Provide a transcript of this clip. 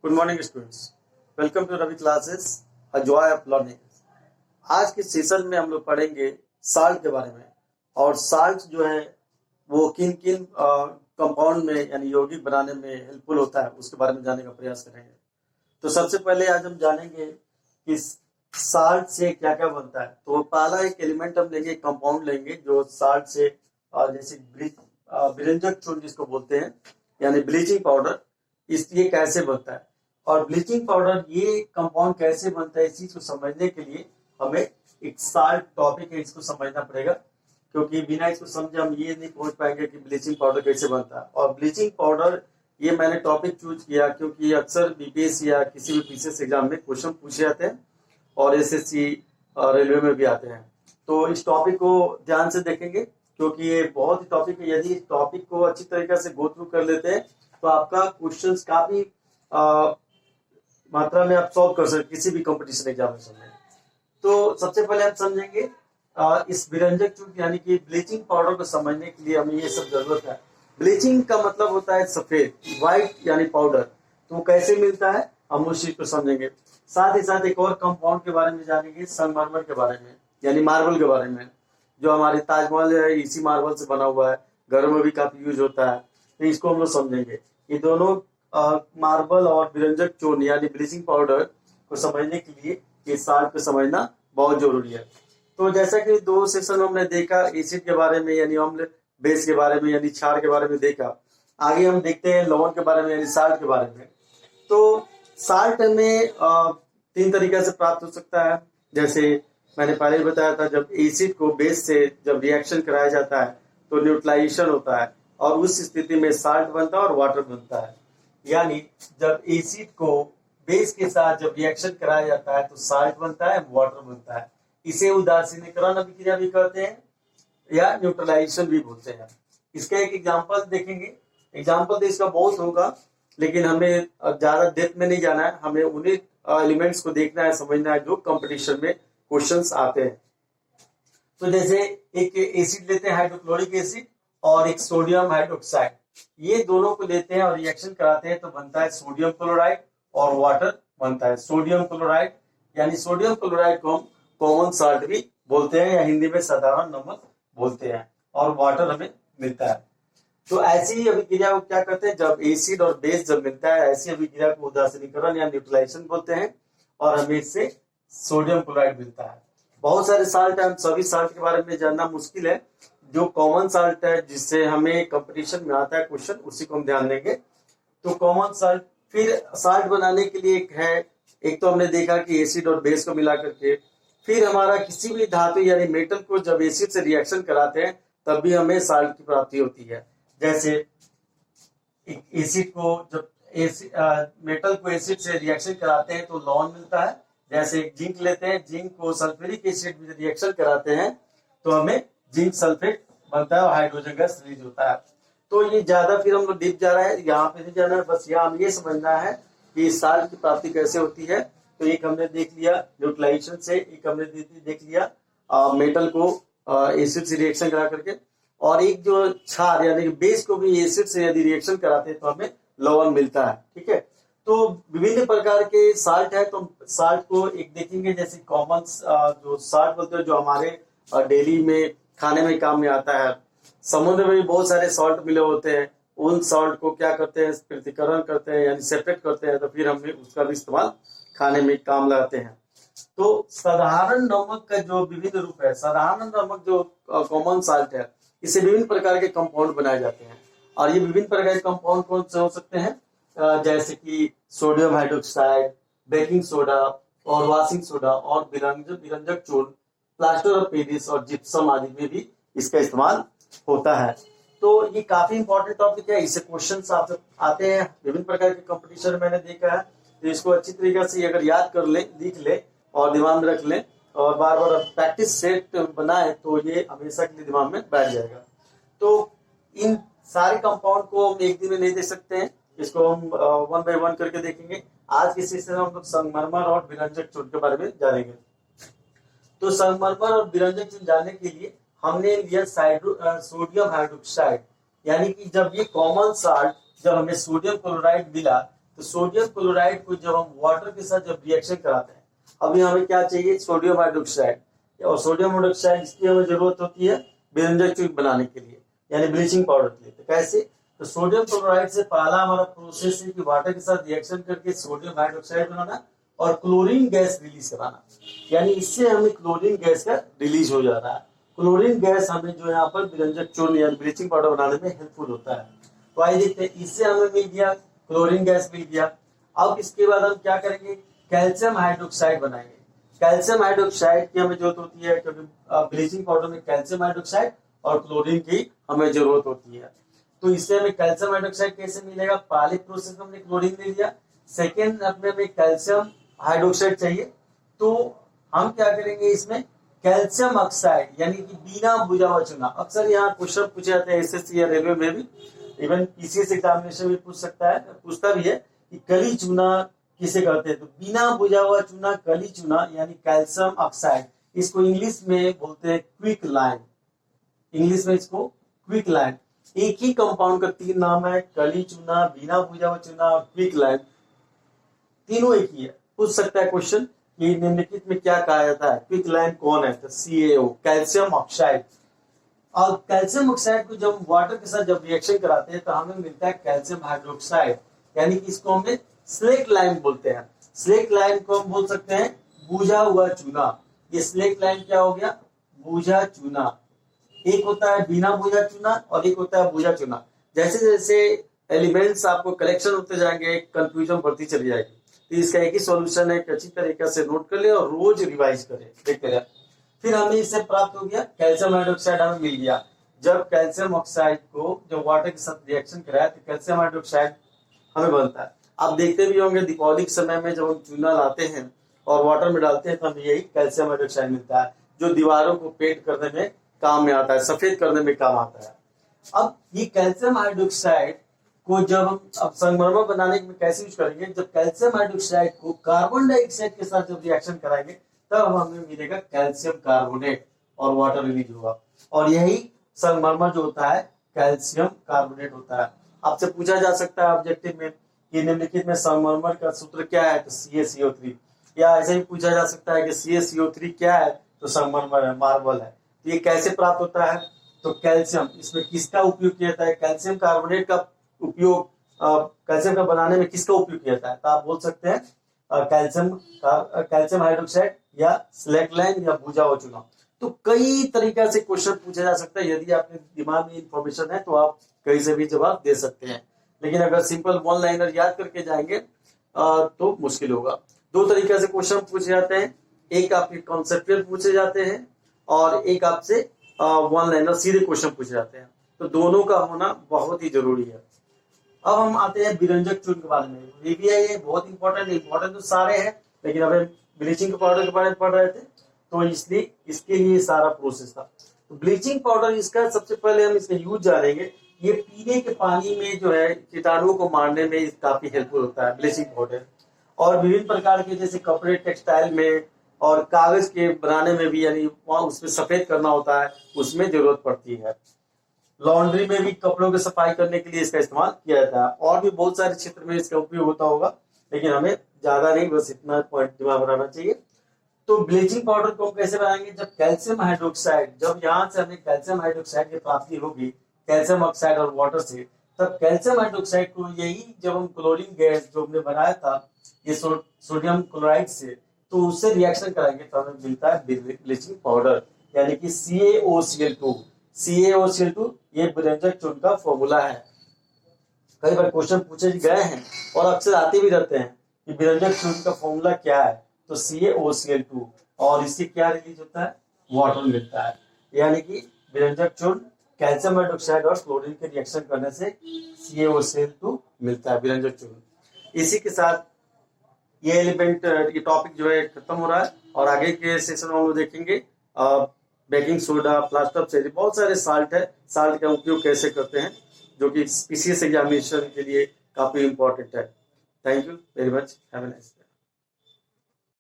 Good morning students, welcome to Ravi classes, a joy of learning. आज के session में हम लोग पढ़ेंगे साल्ट के बारे में। और साल्ट जो है वो किन किन कंपाउंड में यानी यौगिक बनाने में हेल्पफुल होता है उसके बारे में जानने का प्रयास करेंगे। तो सबसे पहले आज हम जानेंगे कि साल्ट से क्या क्या बनता है। तो पहला एक एलिमेंट हम लेंगे, कंपाउंड लेंगे जो साल्ट से जैसे विरंजक चूर्ण जिसको बोलते हैं यानी ब्लीचिंग पाउडर, ये कैसे बनता है और ब्लीचिंग पाउडर ये कंपाउंड कैसे बनता है, इस चीज को समझने के लिए हमें एक साल्ट टॉपिक है, इसको समझना पड़ेगा। क्योंकि बिना इसको समझे हम ये नहीं पहुंच पाएंगे कि ब्लीचिंग पाउडर कैसे बनता है। और ब्लीचिंग पाउडर ये मैंने टॉपिक चूज किया क्योंकि अक्सर बीपीएससी या किसी भी पीसीएस एग्जाम में क्वेश्चन पूछे जाते हैं और एसएससी रेलवे में भी आते हैं। तो इस टॉपिक को ध्यान से देखेंगे क्योंकि ये बहुत ही टॉपिक है। यदि इस टॉपिक को अच्छी तरीके से गो थ्रू कर लेते हैं तो आपका क्वेश्चंस काफी मात्रा में आप सॉल्व कर सकते किसी भी कंपटीशन एग्जामिनेशन में। तो सबसे पहले हम समझेंगे इस विरंजक चूर्ण यानी कि ब्लीचिंग पाउडर को समझने के लिए हमें ये सब जरूरत है। ब्लीचिंग का मतलब होता है सफेद, व्हाइट यानी पाउडर। तो कैसे मिलता है हम उस चीज को समझेंगे। साथ ही साथ एक और कंपाउंड के बारे में जानेंगे, संगमरमर के बारे में यानी मार्बल के बारे में। जो हमारे ताजमहल है इसी मार्बल से बना हुआ है, घरों में भी काफी यूज होता है। तो इसको हम लोग समझेंगे। ये दोनों मार्बल और विरंजक चूर्ण यानी ब्लीचिंग पाउडर को समझने के लिए ये साल्ट को समझना बहुत जरूरी है। तो जैसा कि दो सेशन हमने देखा एसिड के बारे में यानी अम्ल, बेस के बारे में यानी क्षार के बारे में देखा। आगे हम देखते हैं लवण के बारे में यानी साल्ट के बारे में। तो साल्ट में तीन तरीके से प्राप्त हो सकता है। जैसे मैंने पहले ही बताया था, जब एसिड को बेस से जब रिएक्शन कराया जाता है तो न्यूट्रलाइजेशन होता है और उस स्थिति में साल्ट बनता है और वाटर बनता है। यानी जब एसिड को बेस के साथ जब रिएक्शन कराया जाता है तो साल्ट बनता है, वाटर बनता है। इसे उदासीनीकरण अभिक्रिया भी कहते हैं या न्यूट्रलाइजेशन भी बोलते हैं। इसका एक एग्जांपल देखेंगे। एग्जांपल तो इसका बहुत होगा लेकिन हमें ज्यादा डेप्थ में नहीं जाना है। हमें उन्हीं एलिमेंट्स को देखना है, समझना है जो कंपटीशन में क्वेश्चंस आते हैं। तो जैसे एक एसिड लेते हैं हाइड्रोक्लोरिक एसिड और एक सोडियम हाइड्रोक्साइड, ये दोनों को लेते हैं और रिएक्शन कराते हैं तो बनता है सोडियम क्लोराइड और वाटर बनता है। सोडियम क्लोराइड यानी सोडियम क्लोराइड को हम कॉमन साल्ट भी बोलते हैं या हिंदी में साधारण नमक बोलते हैं और वाटर हमें मिलता है। तो ऐसी अभिक्रिया को क्या कहते हैं, जब एसिड और बेस जब मिलता है ऐसी अभिक्रिया को उदासीनीकरण या न्यूट्रलाइजेशन बोलते हैं और हमें इससे सोडियम क्लोराइड मिलता है। बहुत सारे साल्ट है, हम सभी साल्ट के बारे में जानना मुश्किल है। जो कॉमन साल्ट है जिससे हमें कंपटीशन में आता है क्वेश्चन, उसी को हम ध्यान देंगे। तो कॉमन साल्ट, फिर साल्ट बनाने के लिए एक है, एक तो हमने देखा कि एसिड और बेस को मिला करके, फिर हमारा किसी भी धातु यानी मेटल को जब एसिड से रिएक्शन कराते हैं तब भी हमें साल्ट की प्राप्ति होती है। जैसे एसिड को जब मेटल को एसिड से रिएक्शन कराते हैं तो लवण मिलता है। जैसे जिंक लेते हैं, जिंक को सल्फ्यूरिक एसिड में रिएक्शन कराते हैं तो हमें जिंक सल्फेट बनता है और हाइड्रोजन गैस रिलीज होता है। तो ये ज्यादा फिर हम लोग डीप जा रहा है, यहाँ पे नहीं जाना है, बस यहाँ हम ये समझना है कि साल्ट की प्राप्ति कैसे होती है। तो एक हमने देख लिया न्यूट्रलाइजेशन से, एक हमने देख लिया मेटल को एसिड से रिएक्शन करा करके, और एक जो क्षार यानी बेस को भी एसिड से यदि रिएक्शन कराते हैं तो हमें लवण मिलता है। ठीक है, तो विभिन्न प्रकार के साल्ट है। तो साल्ट को एक देखेंगे, जैसे कॉमन जो साल्ट बोलते हैं जो हमारे डेली में खाने में काम में आता है। समुद्र में भी बहुत सारे सॉल्ट मिले होते हैं, उन सॉल्ट को क्या करते हैं, पृथक्करण करते हैं यानी सेपरेट करते हैं, तो फिर हमें उसका भी इस्तेमाल खाने में काम लगाते हैं। तो साधारण नमक का जो विभिन्न रूप है, साधारण नमक जो कॉमन साल्ट है, इससे विभिन्न प्रकार के कंपाउंड बनाए जाते हैं। और ये विभिन्न प्रकार के कंपाउंड कौन से हो सकते हैं, जैसे कि सोडियम हाइड्रोक्साइड, बेकिंग सोडा और वॉशिंग सोडा और विरंजक चूर्ण, प्लास्टर ऑफ पेरिस और जिप्सम आदि में भी इसका इस्तेमाल होता है। तो ये काफी इंपॉर्टेंट टॉपिक है, इससे क्वेश्चंस आते हैं विभिन्न प्रकार के कंपटीशन में मैंने देखा है। तो इसको अच्छी तरीके से अगर याद कर ले, लिख ले और दिमाग में रख ले और बार बार प्रैक्टिस सेट बनाए तो ये हमेशा के लिए दिमाग में बैठ जाएगा। तो इन सारे कंपाउंड को हम एक दिन में नहीं देख सकते हैं, इसको हम वन बाय वन करके देखेंगे। आज के सेशन में हम लोग संगमरमर और विरंजक चूर्ण के बारे में जानेंगे। तो संगमरमर और विरंजक चूर्ण जानने के लिए हमने लिया सोडियम हाइड्रोक्साइड, यानी कि जब ये कॉमन साल्ट जब हमें सोडियम क्लोराइड मिला तो सोडियम क्लोराइड को जब हम वाटर के साथ जब रिएक्शन कराते हैं, अभी हमें क्या चाहिए, सोडियम हाइड्रोक्साइड, और सोडियम हाइड्रोक्साइड इसकी हमें जरूरत होती है व्यंजक चूर्ण बनाने के लिए, यानी ब्लीचिंग पाउडर के लिए। तो कैसे, तो सोडियम क्लोराइड से पहला हमारा प्रोसेस है कि वाटर के साथ रिएक्शन करके सोडियम हाइड्रोक्साइड बनाना और क्लोरीन गैस रिलीज कराना, यानी इससे हमें क्लोरीन गैस का रिलीज हो जा रहा है। क्लोरीन गैस हमें जो यहाँ पर व्यंजक चूर्ण यानी ब्लीचिंग पाउडर बनाने में हेल्पफुल होता है। तो आइए देखते हैं, इससे हमें मिल गया क्लोरीन गैस मिल गया। अब इसके बाद हम क्या करेंगे, कैल्शियम हाइड्रोक्साइड बनाएंगे। कैल्शियम हाइड्रोक्साइड की हमें जरूरत होती है क्योंकि ब्लीचिंग पाउडर में कैल्शियम हाइड्रोक्साइड और क्लोरीन की हमें जरूरत होती है। तो इससे हमें कैल्शियम हाइड्रोक्साइड कैसे मिलेगा, पहले प्रोसेस में हमने क्लोरीन ले लिया, सेकेंड अपने में कैल्शियम हाइड्रोक्साइड चाहिए, तो हम क्या करेंगे, इसमें कैल्शियम ऑक्साइड यानी कि बिना बुझा हुआ चूना। अक्सर यहाँ क्वेश्चन पूछे जाते हैं एसएससी या रेलवे में भी, इवन पीसीएस एग्जामिनेशन भी पूछ सकता है, पूछता भी है कि कली चूना किसे कहते हैं, तो बिना बुझा हुआ चूना कली चूना यानी कैल्शियम ऑक्साइड, इसको इंग्लिश में बोलते हैं क्विक लाइम। इंग्लिश में इसको क्विक लाइम, एक ही कंपाउंड का तीन नाम है, कली चूना, बिना बुझा हुआ चूना और क्विक लाइम, तीनों एक ही है। पूछ सकता है क्वेश्चन कि निम्नलिखित में क्या कहा जाता है, क्विक लाइम कौन है, तो CaO कैल्शियम ऑक्साइड। और कैल्शियम ऑक्साइड को जब वाटर के साथ जब रिएक्शन कराते हैं तो हमें मिलता है कैल्शियम हाइड्रोक्साइड, यानी कि इसको हमें स्लेट लाइम बोलते हैं। स्लेट लाइम को हम बोल सकते हैं बुझा हुआ चूना। ये स्लेट लाइम क्या हो गया, बुझा चूना। एक होता है बिना बुझा चूना और एक होता है बुझा चूना। जैसे जैसे एलिमेंट्स आपको कलेक्शन होते जाएंगे, कंफ्यूजन बढ़ती चली जाएगी, तो इसका एक ही सॉल्यूशन है, अच्छी तरीके से नोट कर ले और रोज रिवाइज करें, देखते रहे। फिर हमें इससे प्राप्त हो गया कैल्शियम हाइड्रोक्साइड, हमें मिल गया। जब कैल्शियम ऑक्साइड को जब वाटर के साथ रिएक्शन कराया तो कैल्शियम हाइड्रोक्साइड हमें बनता है। आप देखते भी होंगे दीपावली के समय में जब हम चूना लाते हैं और वाटर में डालते हैं तो हमें यही कैल्शियम हाइड्रोक्साइड मिलता है, जो दीवारों को पेंट करने में काम में आता है, सफेद करने में काम आता है। अब ये कैल्शियम हाइड्रोक्साइड को जब हम अब संगमरमर बनाने में कैसे यूज करेंगे, जब कैल्शियम हाइड्रोक्साइड को कार्बन डाइऑक्साइड के साथ जब रिएक्शन कराएंगे तब हमें मिलेगा कैल्शियम कार्बोनेट और वाटर रिलीज होगा, और यही संगमरमर जो होता है कैल्शियम कार्बोनेट होता है। आपसे पूछा जा सकता है ऑब्जेक्टिव में कि निम्नलिखित में संगमरमर का सूत्र क्या है, तो CaCO3, या ऐसे ही पूछा जा सकता है कि CaCO3 क्या है, तो संगमरमर है, मार्बल है। तो ये कैसे प्राप्त होता है, तो कैल्शियम, इसमें किसका उपयोग किया जाता है, कैल्शियम कार्बोनेट का उपयोग, कैल्शियम का बनाने में किसका उपयोग किया जाता है, तो आप बोल सकते हैं कैल्शियम हाइड्रोक्साइड या स्लेट लाइम या बुझा हुआ चूना। तो कई तरीके से क्वेश्चन पूछा जा सकता है, यदि आपके दिमाग में इंफॉर्मेशन है तो आप कहीं से भी जवाब दे सकते हैं, लेकिन अगर सिंपल वन लाइनर याद करके जाएंगे तो मुश्किल होगा। दो तरीके से क्वेश्चन पूछे जाते हैं, एक आपके कॉन्सेप्चुअल पूछे जाते हैं और एक आपसे वन लाइनर सीधे क्वेश्चन पूछे जाते हैं, तो दोनों का होना बहुत ही जरूरी है। अब हम आते हैं विरंजक चूर्ण के बारे में। ये भी है, ये बहुत इंपॉर्टेंट तो सारे हैं, लेकिन अब ब्लीचिंग पाउडर के बारे में पढ़ रहे थे तो इसलिए इसके लिए सारा प्रोसेस था। तो ब्लीचिंग पाउडर, इसका सबसे पहले हम इसका यूज जानेंगे। ये पीने के पानी में जो है कीटाणुओं को मारने में काफी हेल्पफुल होता है ब्लीचिंग पाउडर, और विभिन्न प्रकार के जैसे कपड़े टेक्सटाइल में और कागज के बनाने में भी, यानी वहां उसमें सफेद करना होता है, उसमें जरूरत पड़ती है। लॉन्ड्री में भी कपड़ों की सफाई करने के लिए इसका इस्तेमाल किया जाता है, और भी बहुत सारे क्षेत्र में इसका उपयोग होता होगा, लेकिन हमें ज्यादा नहीं, बस इतना पॉइंट दिमाग बनाना चाहिए। तो ब्लीचिंग पाउडर को हम कैसे बनाएंगे, जब कैल्शियम हाइड्रोक्साइड, जब यहाँ से हमें कैल्शियम हाइड्रोक्साइड की प्राप्ति होगी कैल्शियम ऑक्साइड और वाटर से, तब कैल्शियम हाइड्रोक्साइड को यही जब हम क्लोरीन गैस जो हमने बनाया था ये सोडियम क्लोराइड से, तो उससे रिएक्शन कराएंगे तो हमें मिलता है ब्लीचिंग पाउडर, यानी कि CaOCl2। CaOCl2 ये विरंजक चूर्ण का फॉर्मूला है। कई बार क्वेश्चन पूछे गए हैं और अक्सर आते भी रहते हैं कि विरंजक चूर्ण का फॉर्मूला क्या है, तो CaOCl2, और इससे क्या रिलीज होता है, वाटर मिलता है, यानी कि विरंजक चूर्ण कैल्शियम हाइड्रोक्साइड और क्लोरीन के रिएक्शन करने से CaOCl2 मिलता है विरंजक चूर्ण। इसी के साथ ये एलिमेंट, ये टॉपिक जो है खत्म हो रहा है, और आगे के सेशन में हम देखेंगे baking soda, plaster of cherry, बहुत सारे साल्ट है, साल्ट का उपयोग कैसे करते हैं, जो कि पीसीएस एग्जामिनेशन के लिए काफी इंपॉर्टेंट है। Thank you very much, have a nice day.